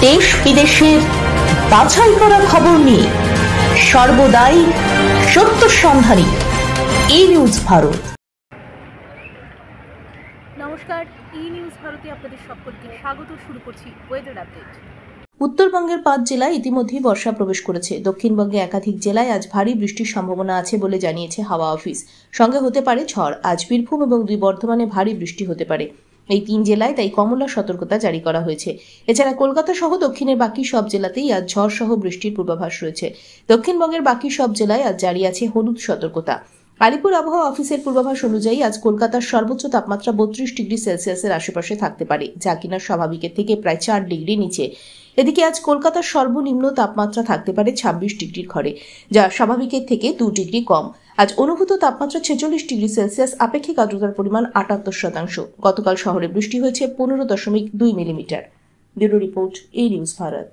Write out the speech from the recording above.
দেশ বিদেশের বাছাই করা খবর নিয়ে সর্বদাই সত্য সন্ধানী ই নিউজ ভারত। নমস্কার, ই নিউজ ভারতে আপনাদের সকলকে স্বাগত। শুরু করছি ওয়েদার আপডেট। উত্তরবঙ্গের 5 জেলায় ইতিমধ্যেই বর্ষা প্রবেশ করেছে। দক্ষিণবঙ্গে একাধিক জেলায় আজ ভারী বৃষ্টির সম্ভাবনা আছে বলে জানিয়েছে হাওয়া অফিস। সঙ্গে হতে পারে ঝড়। আজ বীরভূম এবং 2 বর্ধমানে ভারী বৃষ্টি হতে পারে। এই 3 জেলায় তাই কমলা সতর্কতা জারি করা হয়েছে। এছাড়া কলকাতা সহ দক্ষিণের বাকি সব জেলাতেই আজ ঝড় সহ বৃষ্টির পূর্বাভাস রয়েছে। দক্ষিণবঙ্গের বাকি সব জেলায় আজ জারি আছে হলুদ সতর্কতা। আলিপুর আবহাওয়া অফিসের পূর্বাভাস অনুযায়ী আজ কলকাতার সর্বোচ্চ তাপমাত্রা 32 ডিগ্রি সেলসিয়াসের আশেপাশে থাকতে পারে, যা কিনা স্বাভাবিকের থেকে প্রায় 4 ডিগ্রি নিচে। এদিকে আজ কলকাতার সর্বনিম্ন তাপমাত্রা থাকতে পারে 26 ডিগ্রির ঘরে, যা স্বাভাবিকের থেকে 2 ডিগ্রি কম। আজ অনুভূত তাপমাত্রা 46 ডিগ্রি সেলসিয়াস, আপেক্ষিক আর্দ্রতার পরিমাণ 78%। গতকাল শহরে বৃষ্টি হয়েছে 15.2 মিলিমিটার। ব্যুরো রিপোর্ট, ই নিউজ ভারত।